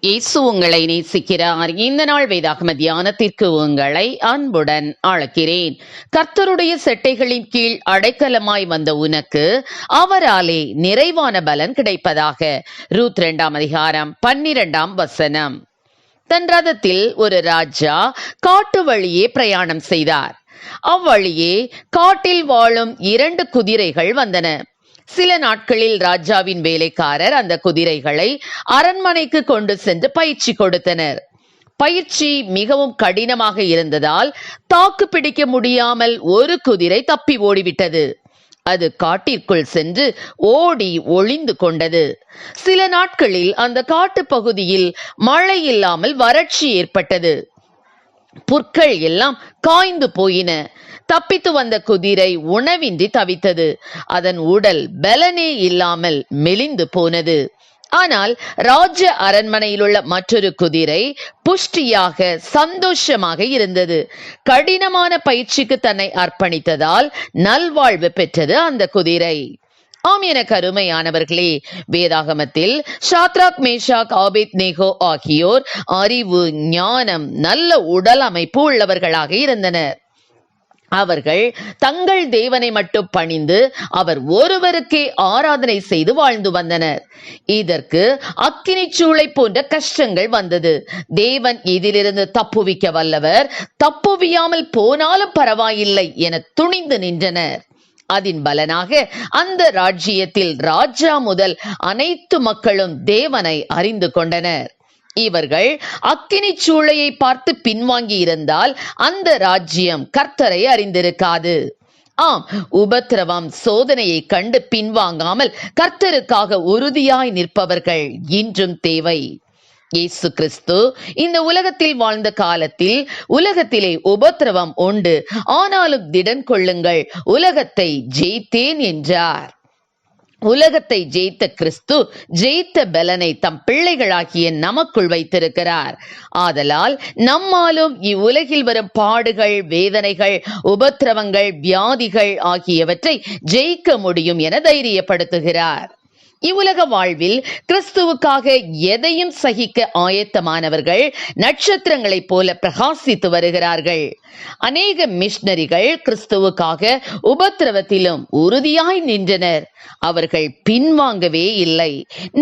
இயேசு உங்களை நேசிக்கிறார். இந்த நாள் வேதாகம தியானத்திற்கு உங்களை அன்புடன் அழைக்கிறேன். கர்த்தருடைய செட்டைகளின் கீழ் அடைக்கலமாய் வந்த உனக்கு அவராலே நிறைவான பலன் கிடைப்பதாக. ரூத் 2:12 தன் ரதத்தில் ஒரு ராஜா காட்டு வழியே பிரயாணம் செய்தார். அவ்வழியே காட்டில் வாழும் 2 குதிரைகள் வந்தன. சில நாட்களில் ராஜாவின் வேலைக்காரர் அந்த குதிரைகளை அரண்மனைக்கு கொண்டு சென்று பயிற்சி கொடுத்தனர். பயிற்சி மிகவும் கடினமாக இருந்ததால் தாக்கு பிடிக்க முடியாமல் ஒரு குதிரை தப்பி ஓடிவிட்டது. அது காட்டிற்குள் சென்று ஓடி ஒளிந்து கொண்டது. சில நாட்களில் அந்த காட்டு பகுதியில் மழை இல்லாமல் வறட்சி ஏற்பட்டது. புற்கள் எல்லாம் காய்ந்து போயின. தப்பித்து வந்த குதிரை உணவின்றி தவித்தது. அதன் உடல் பலனே இல்லாமல் மெலிந்து போனது. ஆனால் ராஜ அரண்மனையில் உள்ள மற்றொரு குதிரை புஷ்டியாக சந்தோஷமாக இருந்தது. கடினமான பயிற்சிக்கு தன்னை அர்ப்பணித்ததால் நல்வாழ்வு பெற்றது அந்த குதிரை. ஆம், எனக்கு அருமையானவர்களே, வேதாகமத்தில் ஷாத்ராக், மேஷாக், ஆபேத்நேகோ ஆகியோர் அறிவு, ஞானம், நல்ல உடல் அமைப்பு உள்ளவர்களாக இருந்தனர். அவர்கள் தங்கள் தேவனை மட்டும் பணிந்து அவர் ஒருவருக்கே ஆராதனை செய்து வாழ்ந்து வந்தனர். இதற்கு அக்கினி சூளை போன்ற கஷ்டங்கள் வந்தது. தேவன் இதிலிருந்து தப்புவிக்க வல்லவர், தப்புவியாமல் போனாலும் பரவாயில்லை என துணிந்து நின்றனர். அதன் பலனாக அந்த ராஜ்யத்தில் ராஜா முதல் அனைத்து மக்களும் தேவனை அறிந்து கொண்டனர். இவர்கள் அக்கினி சூளையை பார்த்து பின்வாங்கி இருந்தால் அந்த ராஜ்யம் கர்த்தரை அறிந்திருக்காது. ஆம், உபத்திரவம், சோதனையை கண்டு பின்வாங்காமல் கர்த்தருக்காக உறுதியாய் நிற்பவர்கள் இன்றும் தேவை. இயேசு கிறிஸ்து இந்த உலகத்தில் வாழ்ந்த காலத்தில் உலகத்திலே உபத்திரவம் உண்டு, ஆனாலும் திடன் கொள்ளுங்கள், உலகத்தை ஜெயித்தேன் என்றார். உலகத்தை ஜெயித்த கிறிஸ்து ஜெயித்த பலனை தம் பிள்ளைகளாகிய நமக்குள் வைத்திருக்கிறார். ஆதலால் நம்மாலும் இவ்வுலகில் வரும் பாடுகள், வேதனைகள், உபத்திரவங்கள், வியாதிகள் ஆகியவற்றை ஜெயிக்க முடியும் என தைரியப்படுத்துகிறார். இவ்வுலக வாழ்வில் கிறிஸ்துவுக்காக எதையும் சகிக்க ஆயத்தமானவர்கள் நட்சத்திரங்களைப் போல பிரகாசித்து வருகிறார்கள். அநேக மிஷனரிகள் கிறிஸ்துவுக்காக உபத்திரவத்திலும் உறுதியாய் நின்றனர். அவர்கள் பின்வாங்கவே இல்லை.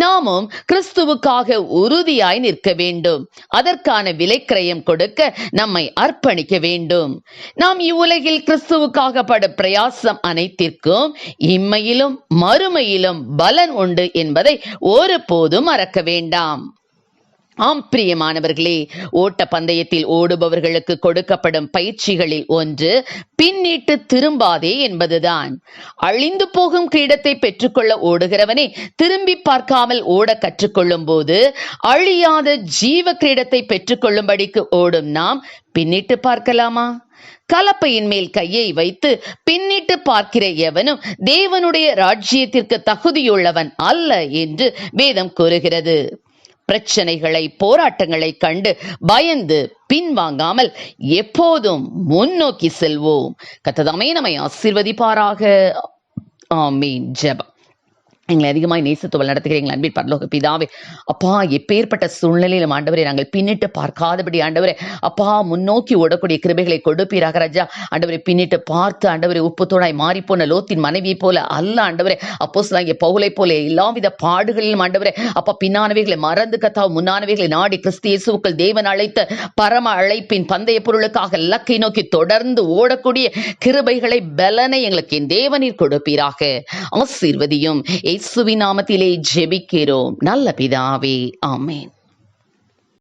நாமும் கிறிஸ்துவுக்காக உறுதியாய் நிற்க வேண்டும். அதற்கான விலைக்கிரயம் கொடுக்க நம்மை அர்ப்பணிக்க வேண்டும். நாம் இவ்வுலகில் கிறிஸ்துவுக்காக படும் பிரயாசம் அனைத்திற்கும் இம்மையிலும் மறுமையிலும் பலன் உண்டு என்பதை ஒருபோதும் மறக்க வேண்டாம். ஆம் பிரியமானவர்களே, ஓட்ட பந்தயத்தில் ஓடுபவர்களுக்கு கொடுக்கப்படும் பயிற்சிகளில் ஒன்று பின்னிட்டு திரும்பாதே என்பதுதான். அழிந்து போகும் கிரீடத்தை பெற்றுக்கொள்ள ஓடுகிறவனே திரும்பி பார்க்காமல் ஓட கற்றுக்கொள்ளும் போது அழியாத ஜீவ கிரீடத்தை பெற்றுக்கொள்ளும்படிக்கு ஓடும் நாம் பின்னிட்டு பார்க்கலாமா? கலப்பையின் மேல் கையை வைத்து பின்னிட்டு பார்க்கிற எவனும் தேவனுடைய ராஜ்யத்திற்கு தகுதியுள்ளவன் அல்ல என்று வேதம் கூறுகிறது. பிரச்சனைகளை, போராட்டங்களை கண்டு பயந்து பின்வாங்காமல் எப்போதும் முன்னோக்கி செல்வோம். கர்த்தர் நம்மை ஆசீர்வதிப்பாராக. ஆமீன். ஜெபம். எங்களை அதிகமாய் நேசித்து நடத்துகிற எங்கள் அன்பின் பரலோக பிதாவே, அப்பா, எப்பேற்பட்ட சூழ்நிலையிலும் ஆண்டவரே நாங்கள் பின்னிட்டு பார்க்காதபடி ஆண்டவரே அப்பா முன்னோக்கி ஓடக்கூடிய கிருபைகளை கொடுப்பீராக ராஜா. ஆண்டவரை பின்னிட்டு பார்த்து ஆண்டவரை உப்புத்தோடாய் மாறிப்போன லோத்தின் மனைவியை போல அல்ல ஆண்டவரே, அப்போஸ்தலனாகிய பவுலை போல எல்லாவித பாடுகளிலும் ஆண்டவரே அப்பா பின்னானவைகளை மறந்து கத்தாவும் முன்னானவைகளை நாடி கிறிஸ்து இயேசுவுக்குள் தேவன் அழைத்த பரம அழைப்பின் பந்தய பொருளுக்காக இலக்கை நோக்கி தொடர்ந்து ஓடக்கூடிய கிருபைகளை, பலனை எங்களுக்கு என் தேவனீர் கொடுப்பீராக. ஆசீர்வதியும். இயேசுவின் நாமத்திலே ஜெபிக்கிறோம் நல்ல பிதாவே. ஆமென்.